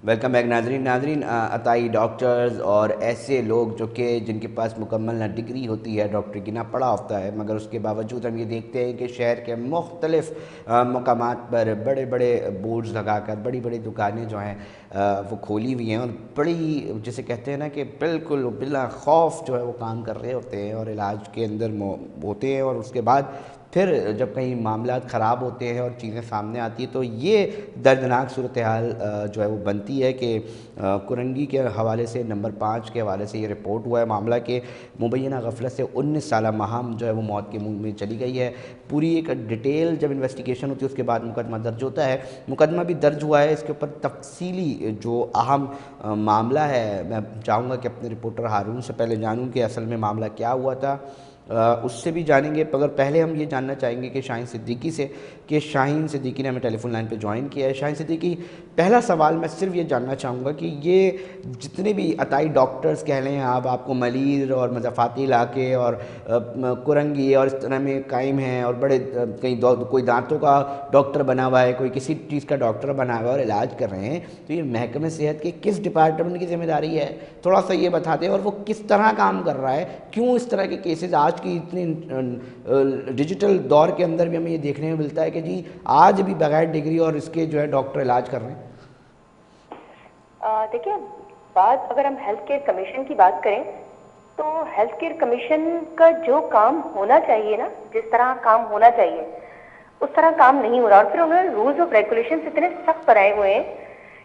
Welcome back ناظرین عطائی doctors اور ایسے لوگ جو کہ جن کے پاس مکمل نہ ڈگری ہوتی ہے ڈاکٹر کی، نہ پڑھا ہوتا ہے، مگر اس کے باوجود ہم یہ دیکھتے ہیں کہ شہر کے مختلف مقامات پر بڑے بڑے بورڈز لگا کر بڑی بڑی دکانیں جو ہیں وہ کھولی ہوئی ہیں، اور بڑی جسے کہتے ہیں نا کہ بالکل بلا خوف جو ہے وہ کام کر رہے ہوتے ہیں اور علاج کے اندر ہوتے ہیں، اور اس کے بعد پھر جب کہیں معاملات خراب ہوتے ہیں اور چیزیں سامنے آتی ہیں تو یہ دردناک صورتحال جو ہے وہ بنتی ہے کہ کرنگی کے حوالے سے نمبر 5 کے حوالے سے یہ رپورٹ ہوا ہے معاملہ کہ مبینہ غفلت سے 19 سالہ ماہم جو ہے وہ موت کے منہ میں چلی گئی ہے۔ پوری ایک ڈیٹیل جب انویسٹیگیشن ہوتی ہے اس کے بعد مقدمہ درج ہوتا ہے، مقدمہ بھی درج ہوا ہے، اس کے اوپر تفصیلی جو اہم معاملہ ہے میں چاہوں گا کہ اپنے رپورٹر ہارون سے پہلے جانوں کہ اصل میں معاملہ کیا ہوا تھا، اس سے بھی جانیں گے، مگر پہلے ہم یہ جاننا چاہیں گے کہ شاہین صدیقی سے کہ شاہین صدیقی نے ہمیں ٹیلی فون لائن پہ جوائن کیا ہے۔ شاہین صدیقی، پہلا سوال میں صرف یہ جاننا چاہوں گا کہ یہ جتنے بھی عطائی ڈاکٹرز کہہ لیں آپ کو ملیر اور مضافاتی علاقے اور کرنگی اور اس طرح میں قائم ہیں، اور بڑے کہیں کوئی دانتوں کا ڈاکٹر بنا ہوا ہے، کوئی کسی چیز کا ڈاکٹر بنا ہوا ہے اور علاج کر رہے ہیں، تو یہ محکمہ صحت کے کس ڈپارٹمنٹ کی ذمہ داری ہے؟ تھوڑا سا یہ بتا دیں، اور وہ کس طرح کام کر رہا ہے؟ کیوں اس طرح کے کیسز آج کی اتنی ڈیجیٹل دور کے اندر بھی ہمیں یہ دیکھنے میں ملتا ہے کہ جی آج بھی بغیر ڈگری اور اس کے جو ہے ڈاکٹر علاج کر رہے ہیں؟ دیکھیے، بات اگر ہم ہیلتھ کیئر کمیشن کی بات کریں تو ہیلتھ کیئر کمیشن کا جو کام ہونا چاہیے نا، جس طرح کام ہونا چاہیے اس طرح کام نہیں ہو رہا، اور پھر انہوں نے رولز آف ریگولیشن اتنے سخت بنائے ہوئے ہیں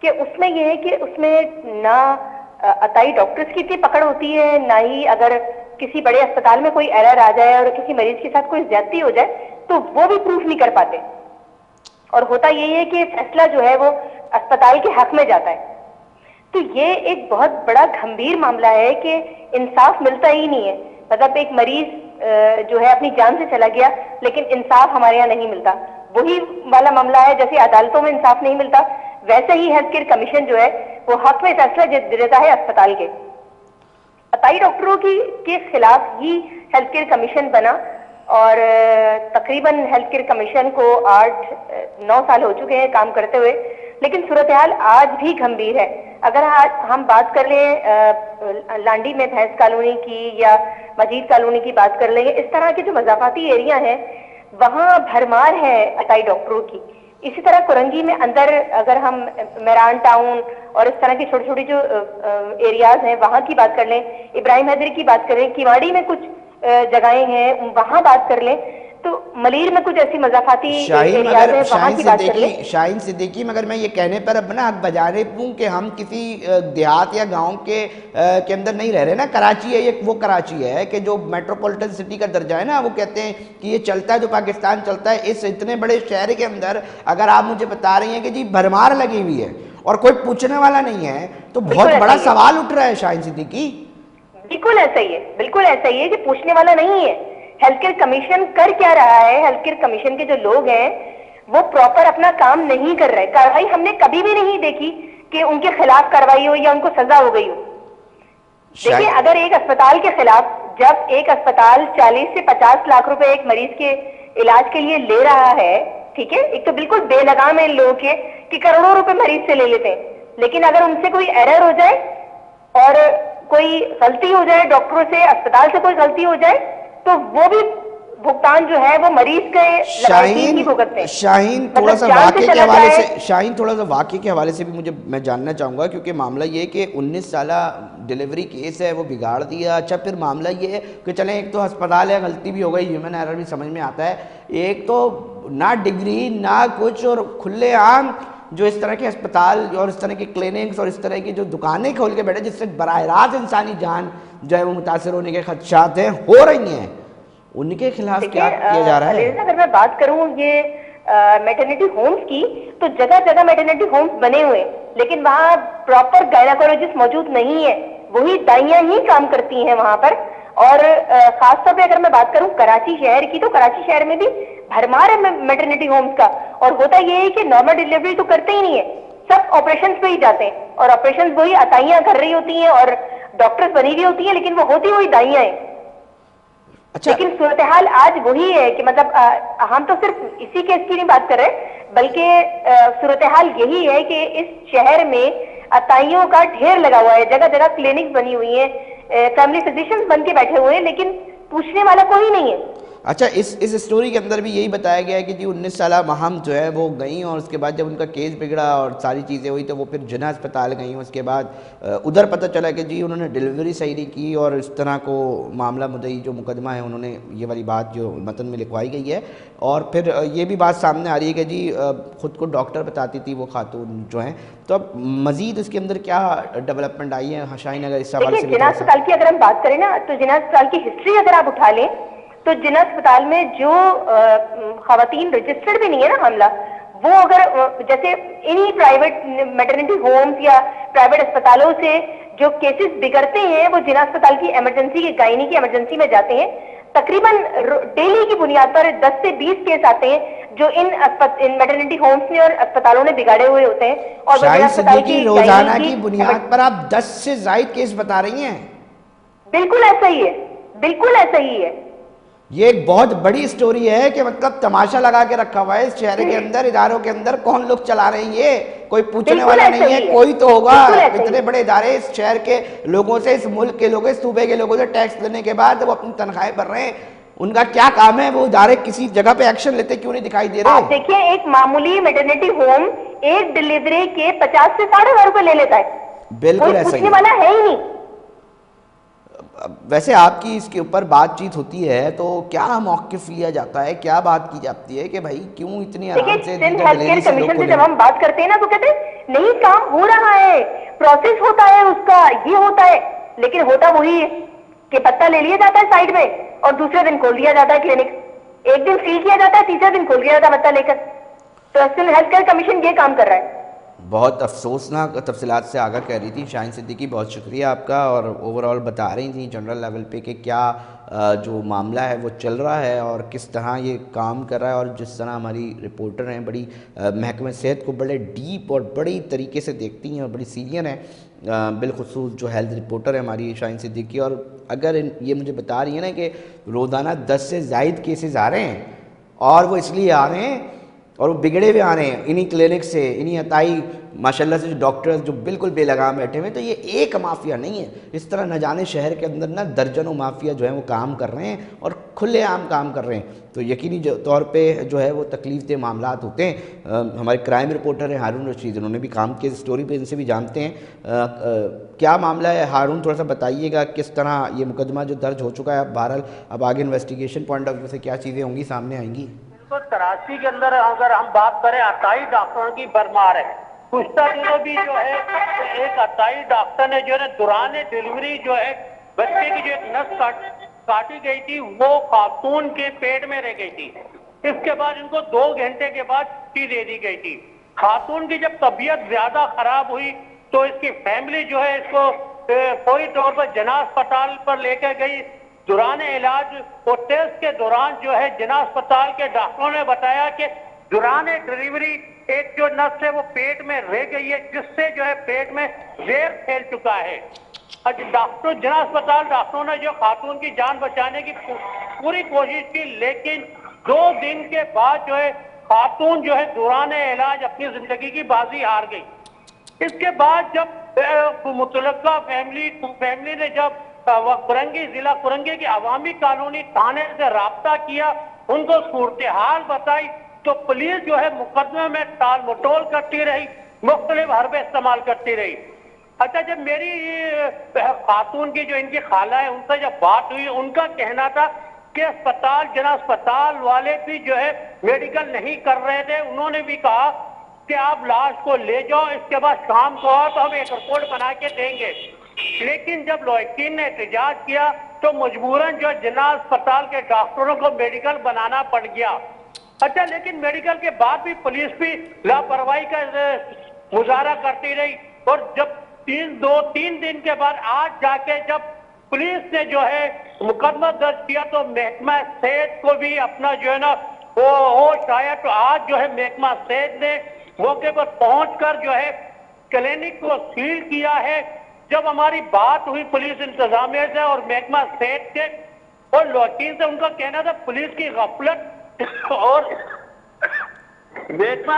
کہ اس میں یہ ہے کہ اس میں نہ عطائی ڈاکٹرز کی اتنی پکڑ ہوتی ہے، نہ ہی اگر کسی بڑے اسپتال میں کوئی ایرر آ جائے اور کسی مریض کے ساتھ کوئی زیادتی ہو جائے تو وہ بھی پروف نہیں کر پاتے، اور ہوتا یہی ہے کہ فیصلہ جو ہے وہ اسپتال کے حق میں جاتا ہے۔ تو یہ ایک بہت بڑا گھمبیر معاملہ ہے کہ انصاف ملتا ہی نہیں ہے، مطلب ایک مریض جو ہے اپنی جان سے چلا گیا لیکن انصاف ہمارے یہاں نہیں ملتا، وہی والا معاملہ ہے جیسے عدالتوں میں انصاف نہیں ملتا، ویسے ہی ہیلتھ کیئر کمیشن جو ہے وہ حق میں فیصلہ دیتا ہے اسپتال کے۔ عطائی ڈاکٹروں کے خلاف ہی ہیلتھ کیئر کمیشن بنا، اور تقریباً ہیلتھ کیئر کمیشن کو 8-9 سال ہو چکے ہیں کام کرتے ہوئے، لیکن صورتحال آج بھی گھمبیر ہے۔ اگر آج ہم بات کر لیں لانڈی میں بھینس کالونی کی یا مجید کالونی کی بات کر لیں، اس طرح کے جو مضافاتی ایریا ہیں وہاں بھرمار ہے عطائی ڈاکٹروں کی۔ اسی طرح کرنگی میں اندر اگر ہم میران ٹاؤن اور اس طرح کی چھوٹی چھوٹی جو ایریاز ہیں وہاں کی بات کر لیں، ابراہیم حیدری کی بات کریں، کیواڑی میں کچھ جگہیں ہیں وہاں بات کر لیں، تو ملیر میں کچھ ایسی مضافاتی ایریاز ہیں وہاں کی بات کر لیں۔ شاہین صدیقی، مگر میں یہ کہنے پر اب نا بجانے پوں کہ ہم کسی دیہات یا گاؤں کے اندر نہیں رہ رہے نا، کراچی ہے، یہ وہ کراچی ہے کہ جو میٹروپولیٹن سٹی کا درجہ ہے نا، وہ کہتے ہیں کہ یہ چلتا ہے جو پاکستان چلتا ہے، اس اتنے بڑے شہر کے اندر اگر آپ مجھے بتا رہی ہیں کہ جی بھرمار لگی ہوئی ہے اور کوئی پوچھنے والا نہیں ہے، تو بہت بڑا سوال اٹھ رہا ہے شاہین صدیقی۔ بالکل ایسا ہی ہے، بالکل ایسا ہی ہے کہ پوچھنے والا نہیں ہے۔ ہیلتھ کیئر کمیشن کر کیا رہا ہے؟ ہیلتھ کیئر کمیشن کے جو لوگ ہیں وہ پراپر اپنا کام نہیں کر رہے۔ کارروائی ہم نے کبھی بھی نہیں دیکھی کہ ان کے خلاف کارروائی ہو یا ان کو سزا ہو گئی ہو۔ دیکھیں، اگر ایک اسپتال کے خلاف، جب ایک اسپتال 40 سے 50 لاکھ روپے ایک مریض کے علاج کے لیے لے رہا ہے، ٹھیک ہے، ایک تو بالکل بے لگام ہے ان لوگوں کے کہ کروڑوں روپے مریض سے لے لیتے ہیں، لیکن اگر ان سے کوئی ایرر ہو جائے اور کوئی غلطی ہو جائے ڈاکٹروں سے، اسپتال سے کوئی غلطی ہو جائے، تو وہ بھی بھگتان جو ہے وہ مریض کے لائقین ہی بھگتتے ہیں۔ شاہین تھوڑا سا واقعے کے حوالے سے بھی میں جاننا چاہوں گا، کیونکہ معاملہ یہ کہ 19 سالہ ڈیلیوری کیس ہے وہ بگاڑ دیا۔ اچھا، پھر معاملہ یہ ہے کہ چلیں ایک تو ہسپتال ہے، غلطی بھی ہو گئی، ہیومن ایرر بھی سمجھ میں آتا ہے، ایک تو نہ ڈگری نہ کچھ، اور کھلے عام جو اس طرح کے اسپتال اور اس طرح کے کلینکس اور اس طرح کی جو دکانیں کھول کے بیٹھے جس سے براہ راست انسانی جان جو ہے وہ متاثر ہونے کے خدشات ہیں، ہو رہی ہیں، ان کے خلاف کیا کیا جا رہا ہے؟ اگر میں بات کروں یہ میٹرنیٹی ہومز کی، تو جگہ جگہ میٹرنیٹی ہومز بنے ہوئے ہیں، لیکن وہاں پراپر گائنیکولوجسٹ موجود نہیں ہے، وہی دائیاں ہی کام کرتی ہیں وہاں پر۔ اور خاص طور پہ اگر میں بات کروں کراچی شہر کی، تو کراچی شہر میں بھی بھرمار ہے میٹرنیٹی ہومز کا، اور ہوتا یہ ہے کہ نارمل ڈیلیوری تو کرتے ہی نہیں ہے، سب آپریشنز پہ ہی جاتے ہیں، اور آپریشنز وہی عطائیاں کر رہی ہوتی ہیں اور ڈاکٹرز بنی ہوئی ہوتی ہیں، لیکن وہ ہوتی ہوئی دائیاں ہیں۔ لیکن صورتحال آج وہی ہے کہ مطلب ہم تو صرف اسی کیس کی نہیں بات کر رہے، بلکہ صورتحال یہی ہے کہ اس شہر میں عطائیوں کا ڈھیر لگا ہوا ہے, جگہ جگہ کلینک بنی ہوئی ہیں, فیملی فزیشنز بن کے بیٹھے ہوئے ہیں, لیکن پوچھنے والا کوئی نہیں ہے. اچھا, اس سٹوری کے اندر بھی یہی بتایا گیا ہے کہ جی 19 سالہ ماہم جو ہے وہ گئیں, اور اس کے بعد جب ان کا کیس بگڑا اور ساری چیزیں ہوئی تو وہ پھر جناح اسپتال گئیں. اس کے بعد ادھر پتہ چلا کہ جی انہوں نے ڈلیوری صحیح نہیں کی, اور اس طرح کو معاملہ مدعی جو مقدمہ ہے انہوں نے یہ والی بات جو متن میں لکھوائی گئی ہے. اور پھر یہ بھی بات سامنے آ رہی ہے کہ جی خود کو ڈاکٹر بتاتی تھی وہ خاتون جو ہیں. تو اب مزید اس کے اندر کیا ڈیولپمنٹ آئی ہے شاہین, اگر اس حوالے سے بھی جناح اسپتال کی اگر ہم بات کریں نا, تو جناح اسپتال کی ہسٹری اگر آپ اٹھا لیں تو جناح اسپتال میں جو خواتین رجسٹرڈ بھی نہیں ہے نا معاملہ, وہ اگر جیسے انہی پرائیویٹ میٹرنٹی ہومز یا پرائیویٹ اسپتالوں سے جو کیسز بگڑتے ہیں وہ جناح اسپتال کی ایمرجنسی کی گائنی کی ایمرجنسی میں جاتے ہیں. تقریباً ڈیلی کی بنیاد پر 10 سے 20 کیس آتے ہیں جو ان میٹرنٹی ہومز نے اور اسپتالوں نے بگاڑے ہوئے ہوتے ہیں. اور شاہین صدیقی روزانہ کی بنیاد پر آپ 10 سے زائد کیس بتا رہی ہیں؟ بالکل ایسا ہی ہے, بالکل ایسا ہی ہے. یہ ایک بہت بڑی سٹوری ہے کہ مطلب تماشا لگا کے رکھا ہوا ہے اس شہر کے اندر, اداروں کے اندر کون لوگ چلا رہے ہیں, یہ کوئی پوچھنے والا نہیں ہے, کوئی تو ہوگا. اتنے بڑے ادارے اس شہر کے لوگوں سے, اس ملک کے لوگوں, اس صوبے کے لوگوں سے ٹیکس لینے کے بعد وہ اپنی تنخواہیں بھر رہے ہیں, ان کا کیا کام ہے؟ وہ ادارے کسی جگہ پہ ایکشن لیتے کیوں نہیں دکھائی دے رہے؟ آپ دیکھیں, ایک معمولی میٹرنٹی ہوم ایک ڈلیوری کے 50 سے 60,000 روپے لے لیتا ہے, بالکل ایسا ہی پوچھنے والا ہے ہی نہیں. ویسے آپ کی اس کے اوپر بات چیت ہوتی ہے تو کیا موقف لیا جاتا ہے, کیا بات کی جاتی ہے کہ بھائی کیوں اتنی آرام سے سندھ ہیلتھ کیئر کمیشن سے جب ہم بات کرتے ہیں نا تو کہتے ہیں نہیں کام ہو رہا ہے, پروسیس ہوتا ہے اس کا, یہ ہوتا ہے, لیکن ہوتا وہی ہے کہ پتہ لے لیا جاتا ہے سائڈ میں اور دوسرے دن کھول دیا جاتا ہے کلینک, ایک دن سیل کیا جاتا ہے, تیسرے دن کھول دیا جاتا ہے پتہ لے کر. تو سندھ ہیلتھ کیئر کمیشن یہ کام کر رہا ہے. بہت افسوسناک تفصیلات سے آگاہ کہہ رہی تھی شاہین صدیقی, بہت شکریہ آپ کا, اور اوورآل بتا رہی تھیں جنرل لیول پہ کہ کیا جو معاملہ ہے وہ چل رہا ہے اور کس طرح یہ کام کر رہا ہے, اور جس طرح ہماری رپورٹر ہیں بڑی محکمہ صحت کو بڑے ڈیپ اور بڑی طریقے سے دیکھتی ہیں اور بڑی سینئر ہیں, بالخصوص جو ہیلتھ رپورٹر ہے ہماری شاہین صدیقی. اور اگر یہ مجھے بتا رہی ہیں نا کہ روزانہ 10 سے زائد کیسز آ رہے ہیں, اور وہ اس لیے آ رہے ہیں اور وہ بگڑے ہوئے آ رہے ہیں انہی کلینک سے, انہی عطائی ماشاءاللہ سے جو ڈاکٹرز جو بالکل بے لگام بیٹھے ہوئے ہیں. تو یہ ایک مافیا نہیں ہے, اس طرح نہ جانے شہر کے اندر نا درجنوں مافیا جو ہیں وہ کام کر رہے ہیں اور کھلے عام کام کر رہے ہیں. تو یقینی طور پہ جو ہے وہ تکلیف دہ معاملات ہوتے ہیں. ہمارے کرائم رپورٹر ہیں ہارون رشید, انہوں نے بھی کام کیا اسٹوری پہ, ان سے بھی جانتے ہیں کیا معاملہ ہے. ہارون تھوڑا سا بتائیے گا کس طرح یہ مقدمہ جو درج ہو چکا ہے, بہرحال اب آگے انویسٹیگیشن پوائنٹ آف ویو سے کیا چیزیں ہوں گی, سامنے آئیں گی؟ 1983 کے اندر اگر ہم بات کریں عطائی ڈاکٹروں کی برمار ہے. گزشتہ دنوں بھی جو ہے ایک عطائی ڈاکٹر نے جو ہے دوران ڈیلیوری جو ہے بچے کی جو ایک نس کاٹی گئی تھی وہ خاتون کے پیٹ میں رہ گئی تھی. اس کے بعد ان کو 2 گھنٹے کے بعد چھٹی دے دی گئی تھی. خاتون کی جب طبیعت زیادہ خراب ہوئی تو اس کی فیملی جو ہے اس کو فوری طور پر جناح اسپتال پر لے کر گئی. دوران علاج اور ٹیسٹ کے دوران جو ہے جناح اسپتال کے ڈاکٹروں نے بتایا کہ دوران ڈیلیوری ایک جو نس ہے وہ پیٹ میں رہ گئی ہے, جس سے جو ہے پیٹ میں زہر پھیل چکا ہے. ڈاکٹر جناح اسپتال ڈاکٹروں نے جو خاتون کی جان بچانے کی پوری کوشش کی, لیکن 2 دن کے بعد جو ہے خاتون جو ہے دوران علاج اپنی زندگی کی بازی ہار گئی. اس کے بعد جب متعلقہ فیملی نے جب کرنگی ضلع کرنگی کی عوامی کالونی تھانے سے رابطہ کیا, ان کو صورتحال بتائی, تو پولیس جو ہے مقدمے میں ٹال مٹول کرتی رہی, مختلف حربے استعمال کرتی رہی. اچھا, جب میری خاتون کی جو ان کی خالہ ہے ان سے جب بات ہوئی, ان کا کہنا تھا کہ جناح اسپتال والے بھی جو ہے میڈیکل نہیں کر رہے تھے. انہوں نے بھی کہا کہ آپ لاش کو لے جاؤ, اس کے بعد شام کو آؤ تو ہم ایک رپورٹ بنا کے دیں گے. لیکن جب لوحقین نے احتجاج کیا تو مجبوراً جو جناح اسپتال کے ڈاکٹروں کو میڈیکل بنانا پڑ گیا. اچھا, لیکن میڈیکل کے بعد بھی پولیس بھی لاپرواہی کا مظاہرہ کرتی رہی, اور جب 3 دن کے بعد آج جا کے جب پولیس نے جو ہے مقدمہ درج کیا تو محکمہ صحت کو بھی اپنا جو ہے نا وہ ہوش آیا. تو آج جو ہے محکمہ صحت نے موقع پر پہنچ کر جو ہے کلینک کو سیل کیا ہے. جب ہماری بات ہوئی پولیس انتظامیہ سے اور محکمہ صحت سے اور لوحقین سے, ان کا کہنا تھا پولیس کی غفلت اور محکمہ